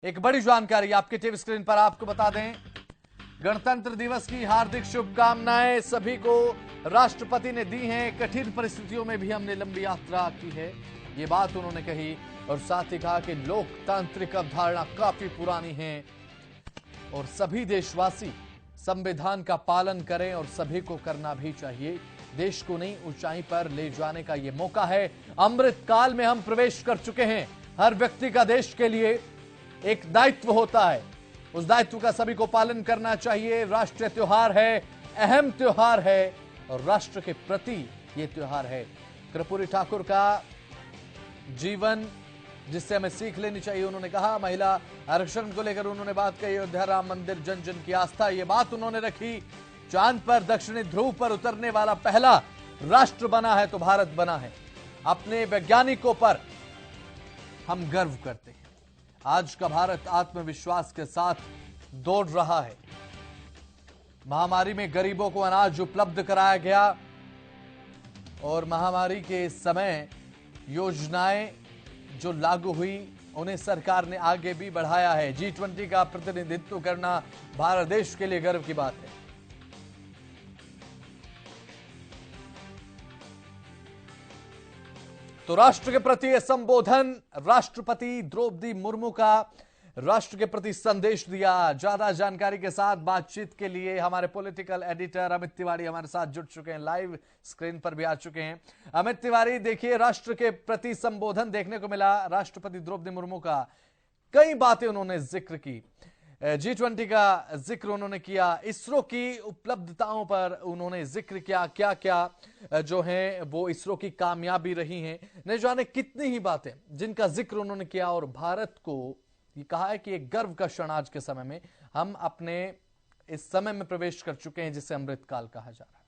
एक बड़ी जानकारी आपके टीवी स्क्रीन पर आपको बता दें, गणतंत्र दिवस की हार्दिक शुभकामनाएं सभी को राष्ट्रपति ने दी हैं। कठिन परिस्थितियों में भी हमने लंबी यात्रा की है, ये बात उन्होंने कही और साथ ही कहा कि लोकतांत्रिक अवधारणा काफी पुरानी है और सभी देशवासी संविधान का पालन करें और सभी को करना भी चाहिए। देश को नई ऊंचाई पर ले जाने का यह मौका है। अमृत काल में हम प्रवेश कर चुके हैं। हर व्यक्ति का देश के लिए एक दायित्व होता है, उस दायित्व का सभी को पालन करना चाहिए। राष्ट्रीय त्योहार है, अहम त्योहार है और राष्ट्र के प्रति यह त्योहार है। कर्पूरी ठाकुर का जीवन जिससे हमें सीख लेनी चाहिए, उन्होंने कहा। महिला आरक्षण को लेकर उन्होंने बात कही। अयोध्या राम मंदिर जन जन की आस्था, ये बात उन्होंने रखी। चांद पर दक्षिणी ध्रुव पर उतरने वाला पहला राष्ट्र बना है तो भारत बना है। अपने वैज्ञानिकों पर हम गर्व करते हैं। आज का भारत आत्मविश्वास के साथ दौड़ रहा है। महामारी में गरीबों को अनाज उपलब्ध कराया गया और महामारी के समय योजनाएं जो लागू हुई उन्हें सरकार ने आगे भी बढ़ाया है। G20 का प्रतिनिधित्व करना भारत देश के लिए गर्व की बात है। तो राष्ट्र के प्रति यह संबोधन, राष्ट्रपति द्रौपदी मुर्मू का राष्ट्र के प्रति संदेश दिया। ज्यादा जानकारी के साथ बातचीत के लिए हमारे पॉलिटिकल एडिटर अमित तिवारी हमारे साथ जुड़ चुके हैं, लाइव स्क्रीन पर भी आ चुके हैं। अमित तिवारी, देखिए राष्ट्र के प्रति संबोधन देखने को मिला राष्ट्रपति द्रौपदी मुर्मू का। कई बातें उन्होंने जिक्र की, G20 का जिक्र उन्होंने किया, इसरो की उपलब्धताओं पर उन्होंने जिक्र किया, क्या क्या जो है वो इसरो की कामयाबी रही हैं, न जाने कितनी ही बातें जिनका जिक्र उन्होंने किया। और भारत को ये कहा है कि एक गर्व का क्षण आज के समय में हम अपने इस समय में प्रवेश कर चुके हैं जिसे अमृतकाल कहा जा रहा है।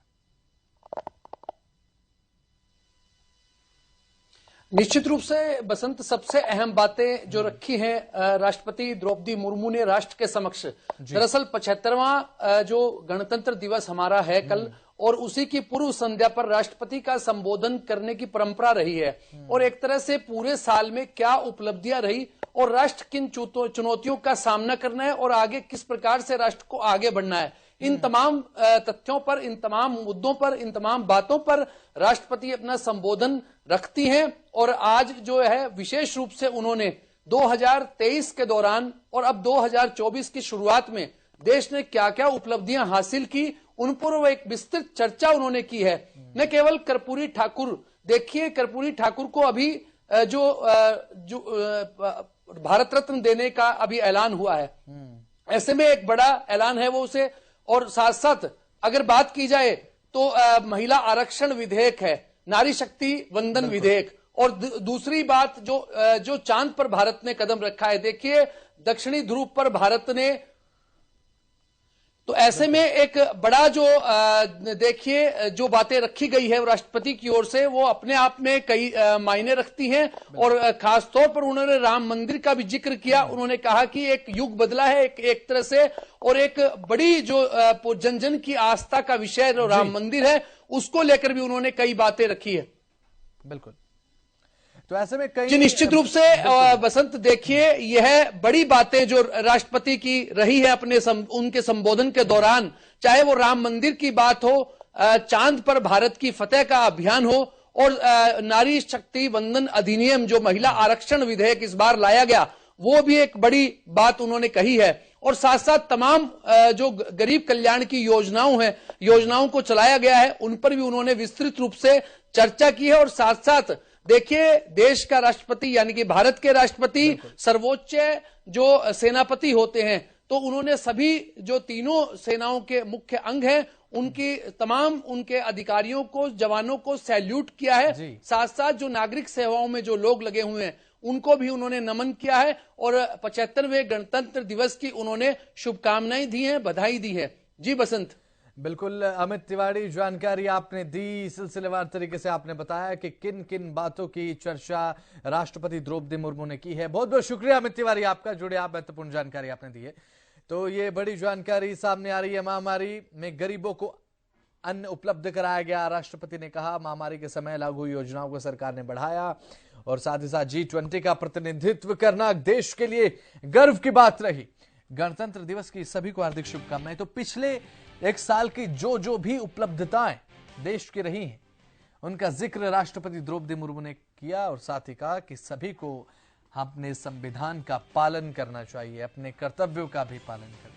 निश्चित रूप से बसंत, सबसे अहम बातें जो रखी हैं राष्ट्रपति द्रौपदी मुर्मू ने राष्ट्र के समक्ष, दरअसल 75वां जो गणतंत्र दिवस हमारा है कल, और उसी की पूर्व संध्या पर राष्ट्रपति का संबोधन करने की परंपरा रही है। और एक तरह से पूरे साल में क्या उपलब्धियां रही और राष्ट्र किन चुनौतियों का सामना करना है और आगे किस प्रकार से राष्ट्र को आगे बढ़ना है, इन तमाम तथ्यों पर, इन तमाम मुद्दों पर, इन तमाम बातों पर राष्ट्रपति अपना संबोधन रखती हैं। और आज जो है विशेष रूप से उन्होंने 2023 के दौरान और अब 2024 की शुरुआत में देश ने क्या क्या उपलब्धियां हासिल की, उन पर एक विस्तृत चर्चा उन्होंने की है। न केवल कर्पूरी ठाकुर, देखिए कर्पूरी ठाकुर को अभी जो भारत रत्न देने का अभी ऐलान हुआ है, ऐसे में एक बड़ा ऐलान है वो उसे। और साथ साथ अगर बात की जाए तो महिला आरक्षण विधेयक है, नारी शक्ति वंदन विधेयक, और दूसरी बात जो चांद पर भारत ने कदम रखा है। देखिए दक्षिणी ध्रुव पर भारत ने, तो ऐसे में एक बड़ा जो देखिए जो बातें रखी गई है राष्ट्रपति की ओर से, वो अपने आप में कई मायने रखती हैं। और खास तौर पर उन्होंने राम मंदिर का भी जिक्र किया। उन्होंने कहा कि एक युग बदला है एक तरह से, और एक बड़ी जो जन जन की आस्था का विषय जो राम मंदिर है उसको लेकर भी उन्होंने कई बातें रखी है। बिल्कुल, तो ऐसे में कई निश्चित रूप से बसंत, देखिए यह बड़ी बातें जो राष्ट्रपति की रही है अपने उनके संबोधन के दौरान, चाहे वो राम मंदिर की बात हो, चांद पर भारत की फतेह का अभियान हो, और नारी शक्ति वंदन अधिनियम जो महिला आरक्षण विधेयक इस बार लाया गया, वो भी एक बड़ी बात उन्होंने कही है। और साथ साथ तमाम जो गरीब कल्याण की योजनाओं को चलाया गया है, उन पर भी उन्होंने विस्तृत रूप से चर्चा की है। और साथ साथ देखिए देश का राष्ट्रपति यानी कि भारत के राष्ट्रपति सर्वोच्च जो सेनापति होते हैं, तो उन्होंने सभी जो तीनों सेनाओं के मुख्य अंग हैं उनकी तमाम उनके अधिकारियों को, जवानों को सैल्यूट किया है। साथ साथ जो नागरिक सेवाओं में जो लोग लगे हुए हैं उनको भी उन्होंने नमन किया है और 75वें गणतंत्र दिवस की उन्होंने शुभकामनाएं दी हैं, बधाई दी है। जी बसंत। बिल्कुल अमित तिवारी, जानकारी आपने दी, सिलसिलेवार तरीके से आपने बताया कि किन किन बातों की चर्चा राष्ट्रपति द्रौपदी मुर्मू ने की है। बहुत बहुत शुक्रिया अमित तिवारी आपका, जुड़े आप, महत्वपूर्ण जानकारी आपने दी है। तो ये बड़ी जानकारी सामने आ रही है। महामारी में गरीबों को अन्न उपलब्ध कराया गया। राष्ट्रपति ने कहा महामारी के समय लागू योजनाओं को सरकार ने बढ़ाया और साथ ही साथ G20 का प्रतिनिधित्व करना देश के लिए गर्व की बात रही। गणतंत्र दिवस की सभी को हार्दिक शुभकामनाएं। तो पिछले एक साल की जो भी उपलब्धताएं देश की रही हैं, उनका जिक्र राष्ट्रपति द्रौपदी मुर्मू ने किया और साथ ही कहा कि सभी को अपने संविधान का पालन करना चाहिए, अपने कर्तव्यों का भी पालन करना